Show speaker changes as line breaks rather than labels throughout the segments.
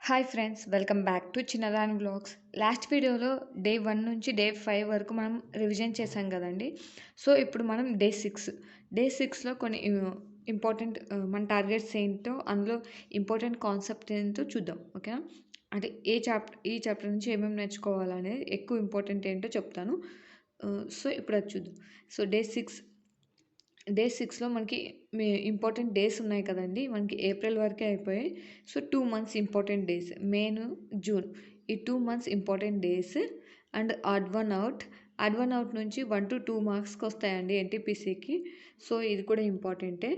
Hi friends, welcome back to చిన్నదాని vlogs. Last వీడియోలో day 1 నుంచి డే 5 వరకు మనం రివిజన్ చేసాం కదండి. సో ఇప్పుడు మనం డే 6లో కొన్ని ఇంపార్టెంట్ మన టార్గెట్స్ ఏంటో, అందులో ఇంపార్టెంట్ కాన్సెప్ట్ ఏంటో చూద్దాం. ఓకేనా? అంటే ఈ చాప్టర్ నుంచి ఏమేమి నేర్చుకోవాలనేది, ఎక్కువ ఇంపార్టెంట్ ఏంటో చెప్తాను. సో ఇప్పుడు అది చూద్దాం. సో డే 6లో మనకి ఇంపార్టెంట్ డేస్ ఉన్నాయి కదండి. మనకి ఏప్రిల్ వరకే అయిపోయాయి. So 2 months important days, June, ఈ 2 months important days. And odd one out నుంచి 1 to 2 మార్క్స్కి వస్తాయండి ఎన్టీపీసీకి. సో ఇది కూడా ఇంపార్టెంటే.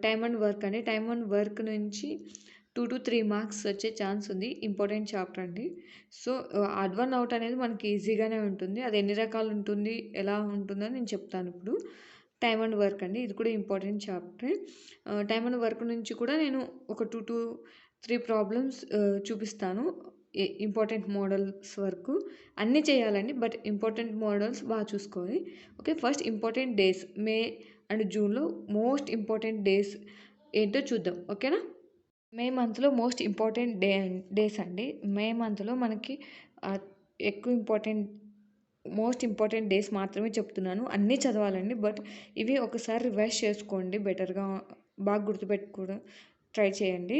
టైమ్ అండ్ వర్క్ నుంచి 2 to 3 మార్క్స్ వచ్చే ఛాన్స్ ఉంది. ఇంపార్టెంట్ చాప్టర్ అండి. సో ఆడ్ 1 అవుట్ అనేది మనకి ఈజీగానే ఉంటుంది. అది ఎన్ని రకాలు ఉంటుంది, ఎలా ఉంటుందో నేను చెప్తాను ఇప్పుడు. టైమ్ అండ్ వర్క్ అండి, ఇది కూడా important chapter. Time and work నుంచి కూడా నేను ఒక 2 to 3 ప్రాబ్లమ్స్ చూపిస్తాను. ఇంపార్టెంట్ మోడల్స్ వరకు అన్నీ చేయాలండి, బట్ ఇంపార్టెంట్ మోడల్స్ బాగా చూసుకోవాలి. Okay, first important days, May and జూన్లో మోస్ట్ ఇంపార్టెంట్ డేస్ ఏంటో చూద్దాం. ఓకేనా? మే మంత్లో మోస్ట్ ఇంపార్టెంట్ డేస్ అండి. మే మంత్లో మనకి ఎక్కువ మోస్ట్ ఇంపార్టెంట్ డేస్ మాత్రమే చెప్తున్నాను. అన్నీ చదవాలండి, బట్ ఇవి ఒకసారి రివైజ్ చేసుకోండి, బెటర్గా బాగా గుర్తుపెట్టుకోవడం ట్రై చేయండి.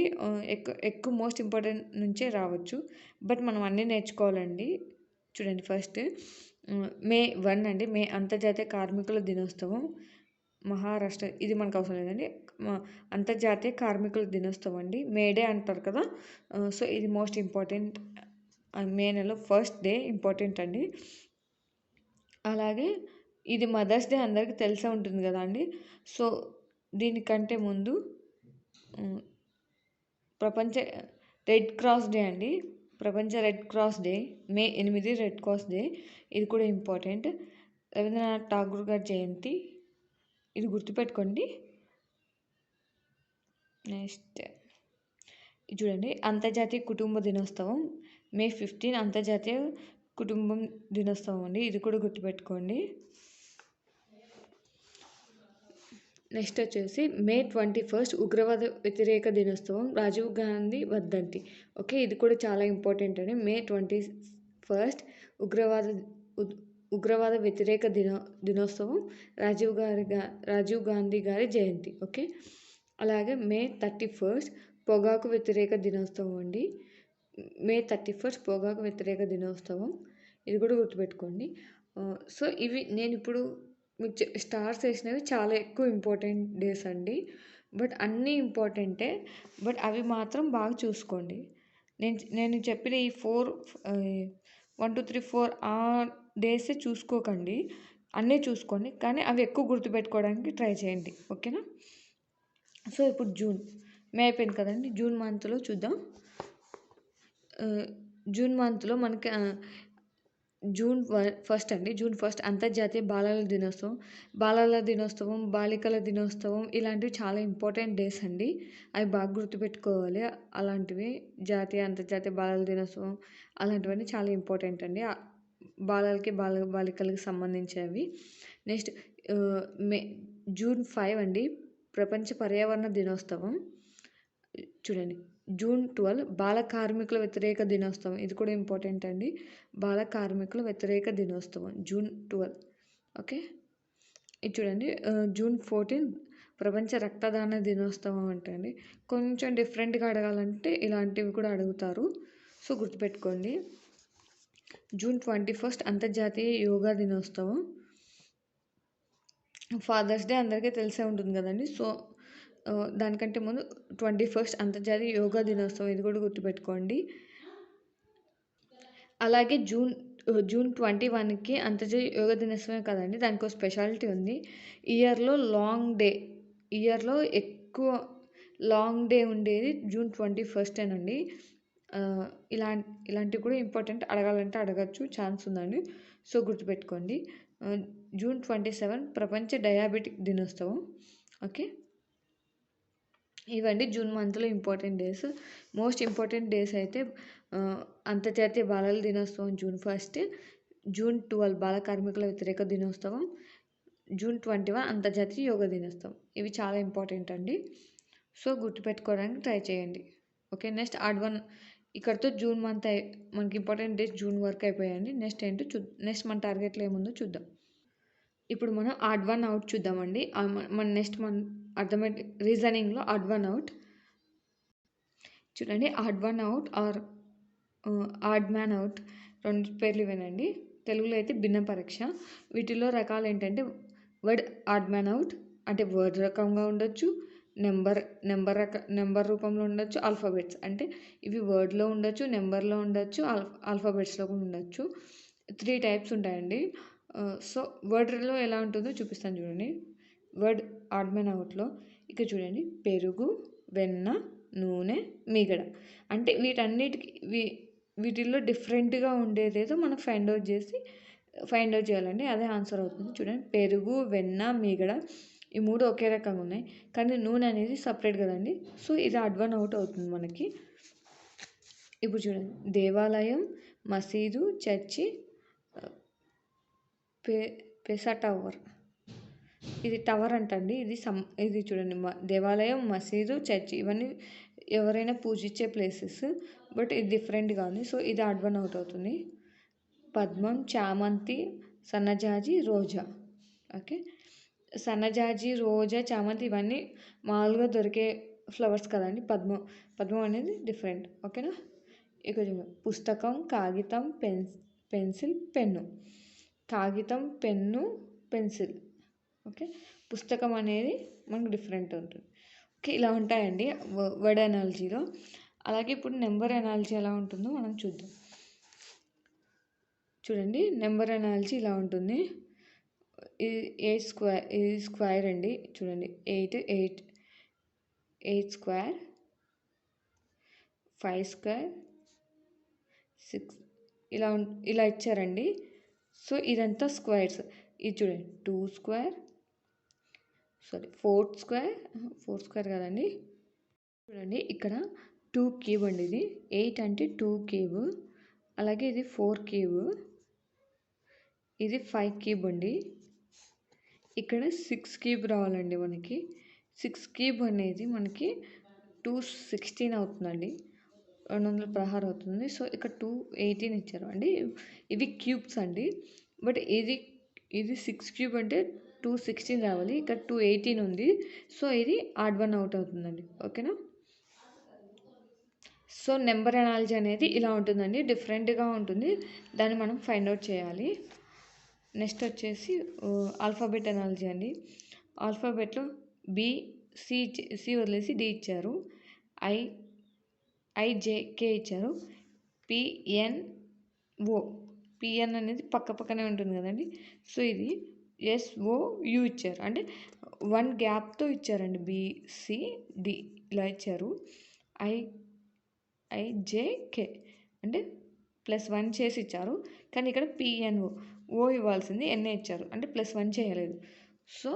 ఎక్కువ మోస్ట్ ఇంపార్టెంట్ నుంచే రావచ్చు, బట్ మనం అన్నీ నేర్చుకోవాలండి. చూడండి, ఫస్ట్ మే 1 అండి, మే అంతర్జాతీయ కార్మికుల దినోత్సవం. మహారాష్ట్ర, ఇది మనకు అవసరం లేదండి. అంతర్జాతీయ కార్మికుల దినోత్సవం అండి, మేడే అంటారు కదా. సో ఇది మోస్ట్ ఇంపార్టెంట్. మే నెలలో ఫస్ట్ డే ఇంపార్టెంట్ అండి. అలాగే ఇది మదర్స్ డే, అందరికీ తెలిసే ఉంటుంది కదా అండి. సో దీనికంటే ముందు ప్రపంచ రెడ్ క్రాస్ డే అండి. ప్రపంచ రెడ్ క్రాస్ డే, మే 8 రెడ్ క్రాస్ డే, ఇది కూడా ఇంపార్టెంట్. రవీంద్రనాథ్ ఠాగూర్ గారి జయంతి, ఇది గుర్తుపెట్టుకోండి. నెక్స్ట్ చూడండి, అంతర్జాతీయ కుటుంబ దినోత్సవం, మే 15 అంతర్జాతీయ కుటుంబం దినోత్సవం అండి, ఇది కూడా గుర్తుపెట్టుకోండి. నెక్స్ట్ వచ్చేసి మే 21 ఉగ్రవాద వ్యతిరేక దినోత్సవం, రాజీవ్ గాంధీ వర్ధంతి. ఓకే, ఇది కూడా చాలా ఇంపార్టెంట్ అండి. మే 21 ఉగ్రవాద వ్యతిరేక దినోత్సవం, రాజీవ్ గాంధీ గారి జయంతి. ఓకే, అలాగే మే 31 పొగాకు వ్యతిరేక దినోత్సవం అండి. మే 31 పొగాకు వ్యతిరేక దినోత్సవం, ఇది కూడా గుర్తుపెట్టుకోండి. సో ఇవి నేను ఇప్పుడు మీకు స్టార్స్ వేసినవి చాలా ఎక్కువ ఇంపార్టెంట్ డేస్ అండి, బట్ అన్నీ ఇంపార్టెంటే, బట్ అవి మాత్రం బాగా చూసుకోండి. నేను చెప్పిన ఈ 1 2 3 4 ఆ డేసే చూసుకోకండి, అన్నీ చూసుకోండి, కానీ అవి ఎక్కువ గుర్తుపెట్టుకోవడానికి ట్రై చేయండి. ఓకేనా? సో ఇప్పుడు మే అయిపోయింది కదండి. జూన్ మంత్లో చూద్దాం. జూన్ మంత్లో మనకి జూన్ 1 అంతర్జాతీయ బాలల దినోత్సవం, బాలికల దినోత్సవం, ఇలాంటివి చాలా ఇంపార్టెంట్ డేస్ అండి. అవి బాగా గుర్తుపెట్టుకోవాలి. అలాంటివి జాతీయ అంతర్జాతీయ బాలల దినోత్సవం, అలాంటివన్నీ చాలా ఇంపార్టెంట్ అండి, బాలికలకి సంబంధించినవి. నెక్స్ట్ జూన్ 5 అండి, ప్రపంచ పర్యావరణ దినోత్సవం. చూడండి, జూన్ 12 బాల కార్మికుల వ్యతిరేక దినోత్సవం, ఇది కూడా ఇంపార్టెంట్ అండి. బాల కార్మికుల వ్యతిరేక దినోత్సవం, జూన్ 12. ఓకే, ఇది చూడండి, జూన్ 14 ప్రపంచ రక్తదాన దినోత్సవం అంటండి. కొంచెం డిఫరెంట్గా అడగాలంటే ఇలాంటివి కూడా అడుగుతారు, సో గుర్తుపెట్టుకోండి. జూన్ 21 అంతర్జాతీయ యోగా దినోత్సవం. ఫాదర్స్ డే అందరికీ తెలిసే ఉంటుంది కదండి. సో దానికంటే ముందు 21 అంతర్జాతీయ యోగా దినోత్సవం, ఇది కూడా గుర్తుపెట్టుకోండి. అలాగే జూన్ 21కి అంతర్జాతీయ యోగా దినోత్సవమే కదండి, దానికి ఒక స్పెషాలిటీ ఉంది. ఇయర్లో ఎక్కువ లాంగ్ డే ఉండేది జూన్ 21 ఇలాంటివి కూడా ఇంపార్టెంట్, అడగాలంటే అడగచ్చు, ఛాన్స్ ఉందండి. సో గుర్తుపెట్టుకోండి. జూన్ 27 ప్రపంచ డయాబెటిక్ దినోత్సవం. ఓకే, ఇవండి జూన్ మంత్లో important days. Most important days అయితే అంతర్జాతీయ బాలల దినోత్సవం జూన్ 1, జూన్ 12 బాల కార్మికుల వ్యతిరేక దినోత్సవం, జూన్ 21 అంతర్జాతీయ యోగా దినోత్సవం. ఇవి చాలా ఇంపార్టెంట్ అండి, సో గుర్తుపెట్టుకోవడానికి ట్రై చేయండి. ఓకే, నెక్స్ట్ ఇక్కడితో జూన్ మంత్ మనకి ఇంపార్టెంట్ డేస్ జూన్ వరకు అయిపోయాయండి. నెక్స్ట్ ఏంటో నెక్స్ట్ మన టార్గెట్లో ఏముందో చూద్దాం. ఇప్పుడు మనం ఆడ్ వన్ అవుట్ చూద్దామండి. మన నెక్స్ట్ అర్థమెటిక్ రీజనింగ్లో ఆడ్ వన్ అవుట్ చూడండి. Odd one out or odd man out 2 పేర్లు ఇవేనండి. తెలుగులో అయితే భిన్న పరీక్ష. వీటిలో రకాలు ఏంటంటే వర్డ్ ఆడ్ మ్యాన్ అవుట్ అంటే వర్డ్ రకంగా ఉండొచ్చు, నెంబర్ రూపంలో ఉండొచ్చు, ఆల్ఫాబెట్స్ అంటే ఇవి వర్డ్లో ఉండొచ్చు, నెంబర్లో ఉండొచ్చు, ఆల్ఫాబెట్స్లో కూడా ఉండొచ్చు. 3 టైప్స్ ఉంటాయండి. సో వర్డ్లో ఎలా ఉంటుందో చూపిస్తాను చూడండి. వర్డ్ ఆడ్ మ్యాన్ అవుట్లో ఇక్కడ చూడండి, పెరుగు, వెన్న, నూనె, మీగడ అంటే వీటిల్లో డిఫరెంట్గా ఉండేదేదో మనం ఫైండ్ అవుట్ చేయాలండి. అదే ఆన్సర్ అవుతుంది. చూడండి, పెరుగు, వెన్న, మీగడ ఈ 3 ఒకే రకంగా ఉన్నాయి, కానీ నూనె అనేది సపరేట్ కదండి. సో ఇది ఆడ్ వన్ అవుట్ అవుతుంది మనకి. ఇప్పుడు చూడండి, దేవాలయం, మసీదు, చర్చి, పెసా టవర్. ఇది టవర్ అంటండి. ఇది చూడండి, దేవాలయం, మసీదు, చర్చి ఇవన్నీ ఎవరైనా పూజించే ప్లేసెస్, బట్ ఇది డిఫరెంట్గా ఉంది. సో ఇది ఆడ్ వన్ అవుట్ అవుతుంది. పద్మం, చామంతి, సన్నజాజి, రోజా. ఓకే, సన్నజాజి, రోజా, చామంతి ఇవన్నీ మామూలుగా దొరికే ఫ్లవర్స్ కదండి. పద్మం అనేది డిఫరెంట్. ఓకేనా. ఇక పుస్తకం, కాగితం, పెన్సిల్, పెన్ను. కాగితం, పెన్ను, పెన్సిల్. ఓకే, పుస్తకం అనేది మనకు డిఫరెంట్ ఉంటుంది. ఓకే, ఇలా ఉంటాయండి వర్డ్ ఎనాలజీలో. అలాగే ఇప్పుడు నెంబర్ ఎనాలజీ ఎలా ఉంటుందో మనం చూద్దాం. చూడండి, నెంబర్ ఎనాలజీ ఇలా ఉంటుంది. ఇది స్క్వేర్ అండి. చూడండి, 8 స్క్వేర్, 5 స్క్వేర్, 6 ఇలా ఇచ్చారండి. సో ఇదంతా స్క్వేర్స్. ఇది చూడండి, 2 స్క్వేర్, 4 స్క్వేర్ కదండి. చూడండి, ఇక్కడ 2 క్యూబ్ అండి. ఇది 8 అంటే 2 క్యూబ్. అలాగే ఇది 4 క్యూబ్, ఇది 5 క్యూబ్ అండి. ఇక్కడ 6 క్యూబ్ రావాలండి మనకి. 6 క్యూబ్ అనేది మనకి 216 అవుతుందండి, 216 అవుతుంది. సో ఇక్కడ 218 ఇచ్చారు అండి. ఇవి క్యూబ్స్ అండి. బట్ ఇది 6 క్యూబ్ అంటే 216 రావాలి. ఇక్కడ 218 ఉంది. సో ఇది ఆడ్ వన్ అవుట్ అవుతుందండి. ఓకేనా. సో నెంబర్ ఎనాలజీ అనేది ఇలా ఉంటుందండి, డిఫరెంట్గా ఉంటుంది. దాన్ని మనం ఫైండ్ అవుట్ చేయాలి. నెక్స్ట్ వచ్చేసి ఆల్ఫాబెట్ ఎనాలజీ అండి. ఆల్ఫాబెట్లో బి, సి వదిలేసి డి ఇచ్చారు, ఐజేకే ఇచ్చారు, పిఎన్ఓ. పిఎన్ అనేది పక్కనే ఉంటుంది కదండి. సో ఇది ఎస్ఓయు ఇచ్చారు, అంటే 1 గ్యాప్తో ఇచ్చారండి. బిసిడి ఇలా ఇచ్చారు. ఐజేకే అంటే +1 చేసి ఇచ్చారు, కానీ ఇక్కడ పిఎన్ఓ ఇవ్వాల్సింది ఎన్ఏ ఇచ్చారు, అంటే +1 చేయలేదు. సో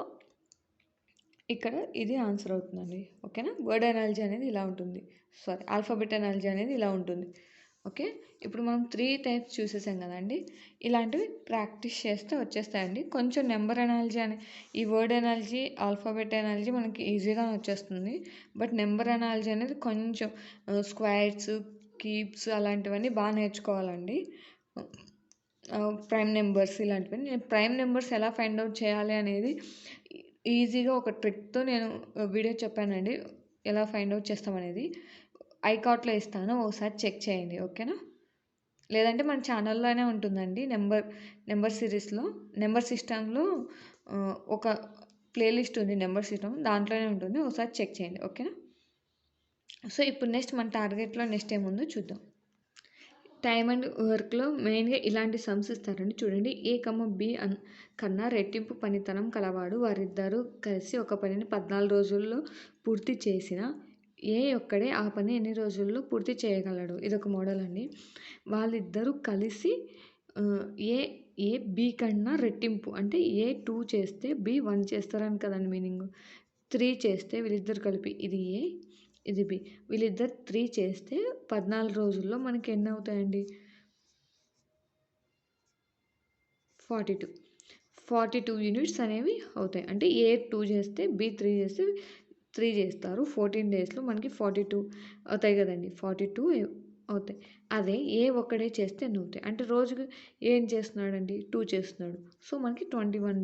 ఇక్కడ ఇది ఆన్సర్ అవుతుందండి. ఓకేనా. వర్డ్ ఎనాలజీ అనేది ఇలా ఉంటుంది. ఆల్ఫాబెట్ ఎనాలజీ అనేది ఇలా ఉంటుంది. ఓకే, ఇప్పుడు మనం 3 టైప్స్ చూసేసాం కదండి. ఇలాంటివి ప్రాక్టీస్ చేస్తే వచ్చేస్తాయండి. కొంచెం నెంబర్ ఎనాలజీ ఈ వర్డ్ ఎనాలజీ, ఆల్ఫాబెట్ ఎనాలజీ మనకి ఈజీగా వచ్చేస్తుంది. బట్ నెంబర్ ఎనాలజీ అనేది కొంచెం స్క్వేర్స్, క్యూబ్స్ అలాంటివన్నీ బాగా నేర్చుకోవాలండి. ప్రైమ్ నెంబర్స్ ఇలాంటివన్నీ. నేను ప్రైమ్ నెంబర్స్ ఎలా ఫైండ్ అవుట్ చేయాలి అనేది ఈజీగా ఒక ట్రిక్తో నేను వీడియో చెప్పానండి, ఎలా ఫైండ్ అవుట్ చేస్తామనేది. ఐకార్ట్లో ఇస్తాను, ఒకసారి చెక్ చేయండి. ఓకేనా. లేదంటే మన ఛానల్లోనే ఉంటుందండి. నెంబర్ సిరీస్లో, నెంబర్ సిస్టంలో ఒక ప్లేలిస్ట్ ఉంది, నెంబర్ సిస్టమ్, దాంట్లోనే ఉంటుంది, ఒకసారి చెక్ చేయండి. ఓకేనా. సో ఇప్పుడు నెక్స్ట్ మన టార్గెట్లో నెక్స్ట్ ఏముందో చూద్దాం. టైమ్ అండ్ వర్క్లో మెయిన్గా ఇలాంటి సమ్స్ ఇస్తారండి. చూడండి, ఏ, బి కన్నా రెట్టింపు పనితనం కలవాడు వారిద్దరూ కలిసి ఒక పనిని 14 రోజుల్లో పూర్తి చేసిన ఏ ఒక్కడే ఆ పని ఎన్ని రోజుల్లో పూర్తి చేయగలడు. ఇదొక మోడల్ అండి. వాళ్ళిద్దరూ కలిసి ఏ బి కన్నా రెట్టింపు అంటే ఏ 2 చేస్తే బి 1 చేస్తారని కదండి మీనింగ్. 3 చేస్తే వీళ్ళిద్దరు కలిపి, ఇది ఏ ఇది బి, వీళ్ళిద్దరు 3 చేస్తే 14 రోజుల్లో మనకి ఎన్ని అవుతాయండి, 42 యూనిట్స్ అనేవి అవుతాయి. అంటే ఏ 2 చేస్తే బి 3 చేస్తే 3 చేస్తారు. 14 డేస్లో మనకి 42 అవుతాయి కదండి. 42 అవుతాయి. అదే ఏ ఒక్కడే చేస్తే ఎన్ని అవుతాయి? అంటే రోజుకి ఏం చేస్తున్నాడండి? 2 చేస్తున్నాడు. సో, మనకి 21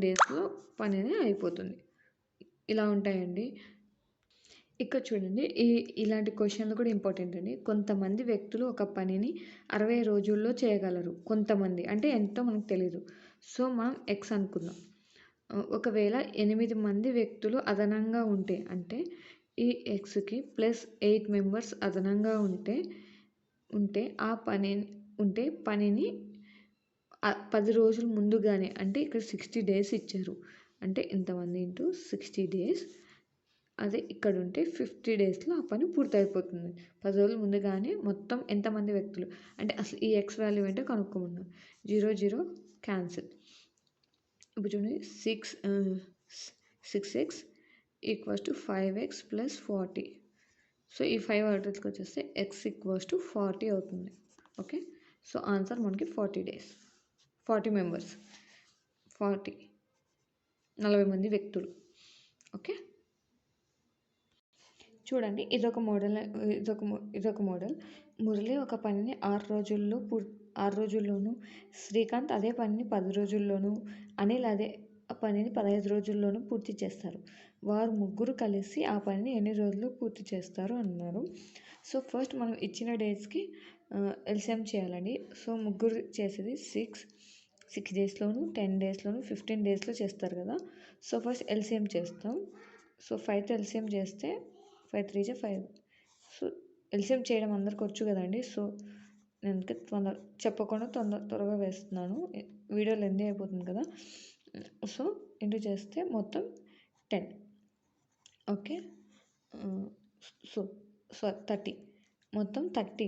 డేస్‌లో పని అనేది అయిపోతుంది. ఇలా ఉంటాయండి. ఇక్కడ చూడండి ఇలాంటి క్వెషన్‌లు కూడా ఇంపార్టెంట్ అండి. కొంతమంది వ్యక్తులు ఒక పనిని 60 రోజుల్లో చేయగలరు. కొంతమంది అంటే ఎంతో మనకు తెలీదు. సో, మనం ఎక్స్ అనుకుందాం. ఒకవేళ 8 మంది వ్యక్తులు అదనంగా ఉంటే అంటే ఈ ఎక్స్‌కి ప్లస్ 8 మెంబర్స్ అదనంగా ఉంటే పనిని 10 రోజులు ముందుగానే అంటే ఇక్కడ 60 డేస్ ఇచ్చారు. అంటే ఇంతమంది ఇంటూ 60 డేస్ అదే ఇక్కడుంటే 50 డేస్‌లో ఆ పని పూర్తయిపోతుంది. 10 రోజులు ముందుగానే మొత్తం ఎంతమంది వ్యక్తులు అంటే అసలు ఈ ఎక్స్ వాల్యూ ఏంటో కనుక్కోమన్నారు. 0, 0 క్యాన్సిల్. ఇప్పుడు చూడండి 6x equals to 5x plus 40. So, ఈ 5 అవతలకి వచ్చేస్తే x ఈక్వల్స్ టు 40 అవుతుంది. ఓకే. సో, ఆన్సర్ మనకి 40 డేస్. 40 మెంబర్స్. 40 మంది వ్యక్తులు. ఓకే. చూడండి ఇదొక మోడల్. మురళి ఒక పనిని 6 రోజుల్లోనూ, శ్రీకాంత్ అదే పనిని 10 రోజుల్లోనూ, అనిల్ అదే పనిని 15 రోజుల్లోనూ పూర్తి చేస్తారు. వారు ముగ్గురు కలిసి ఆ పనిని ఎన్ని రోజుల్లో పూర్తి చేస్తారు అన్నారు. సో, ఫస్ట్ మనం ఇచ్చిన డేస్‌కి ఎల్సిఎం చేయాలండి. సో, ముగ్గురు చేసేది 6 డేస్‌లోను, 10 డేస్‌లోను, 15 డేస్‌లో చేస్తారు కదా! సో, ఫస్ట్ ఎల్సిఎం చేస్తాం. సో, 5తో ఎల్సిఎం చేస్తే 5 3 జా 5. సో, ఎల్సిఎం చేయడం అందరికి వచ్చు కదండి. సో, నేను అందుకే చెప్పకుండా త్వరగా వేస్తున్నాను. వీడియో లెంతీ అయిపోతుంది కదా! సో, ఇంటూ చేస్తే మొత్తం 10. ఓకే. సో 30 మొత్తం 30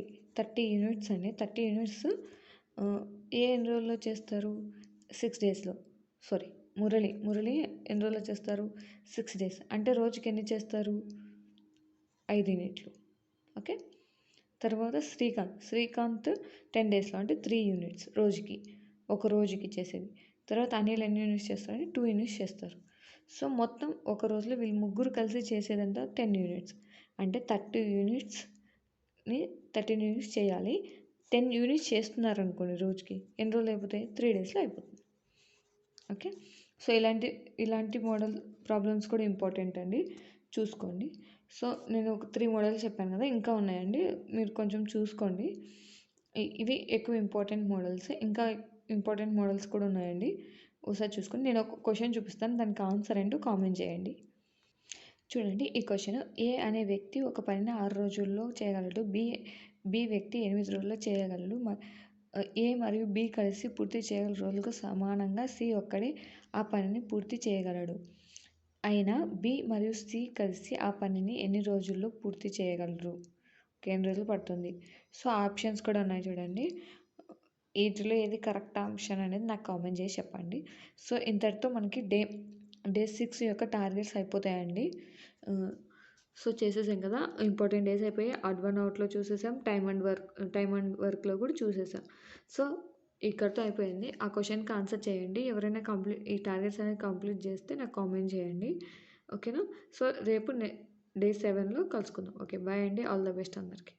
యూనిట్స్ అండి. 30 యూనిట్స్ ఎన్ని రోజుల్లో చేస్తారు? 6 డేస్‌లో. సారీ మురళి ఎన్ని రోజుల్లో చేస్తారు? 6 డేస్. అంటే రోజుకి ఎన్ని చేస్తారు? 5 యూనిట్లు. ఓకే. తర్వాత శ్రీకాంత్ 10 డేస్‌లో అంటే 3 యూనిట్స్ రోజుకి. ఒక రోజుకి చేసేది. తర్వాత అనిల్ ఎన్ని యూనిట్స్ చేస్తారంటే 2 యూనిట్స్ చేస్తారు. సో, మొత్తం ఒక రోజులో వీళ్ళు ముగ్గురు కలిసి చేసేదంతా 10 యూనిట్స్. అంటే 13 యూనిట్స్ చేయాలి. 10 యూనిట్స్ చేస్తున్నారనుకోండి రోజుకి. ఎన్ని రోజులు అయిపోతాయి? 3 డేస్‌లో అయిపోతుంది. ఓకే. సో, ఇలాంటి మోడల్ ప్రాబ్లమ్స్ కూడా ఇంపార్టెంట్ అండి. చూసుకోండి. సో, నేను ఒక 3 మోడల్స్ చెప్పాను కదా! ఇంకా ఉన్నాయండి. మీరు కొంచెం చూసుకోండి. ఇవి ఎక్కువ ఇంపార్టెంట్ మోడల్స్. ఇంకా ఇంపార్టెంట్ మోడల్స్ కూడా ఉన్నాయండి. ఒకసారి చూసుకొని నేను ఒక క్వెషన్ చూపిస్తాను. దానికి ఆన్సర్ ఏంటో కామెంట్ చేయండి. చూడండి ఈ క్వెషన్. ఏ అనే వ్యక్తి ఒక పనిని 6 రోజుల్లో చేయగలడు. బి వ్యక్తి 8 రోజుల్లో చేయగలడు. ఏ మరియు బి కలిసి పూర్తి చేయగల రోజులకు సమానంగా సి ఒక్కడే ఆ పనిని పూర్తి చేయగలడు. అయినా బి మరియు సి కలిసి ఆ పనిని ఎన్ని రోజుల్లో పూర్తి చేయగలరు? ఎన్ని రోజులు పడుతుంది? సో, ఆప్షన్స్ కూడా ఉన్నాయి చూడండి. వీటిలో ఏది కరెక్ట్ ఆప్షన్ అనేది నాకు కామెంట్ చేసి చెప్పండి. సో, ఇంతటితో మనకి డే 6 యొక్క టార్గెట్స్ అయిపోతాయండి. సో, చేసేసాం కదా! ఇంపార్టెంట్ డేస్ అయిపోయాయి. ఆడ్ వన్ అవుట్లో చూసేసాం. టైమ్ అండ్ వర్క్‌లో కూడా చూసేసాం. సో, ఇక్కడితో అయిపోయింది. ఆ క్వెషన్‌కి ఆన్సర్ చేయండి. ఎవరైనా ఈ టార్గెట్స్ అనేది కంప్లీట్ చేస్తే నాకు కామెంట్ చేయండి. ఓకేనా? సో, రేపు డే 7లో కలుసుకుందాం. ఓకే. బాయ్ అండి. ఆల్ ద బెస్ట్ అందరికి.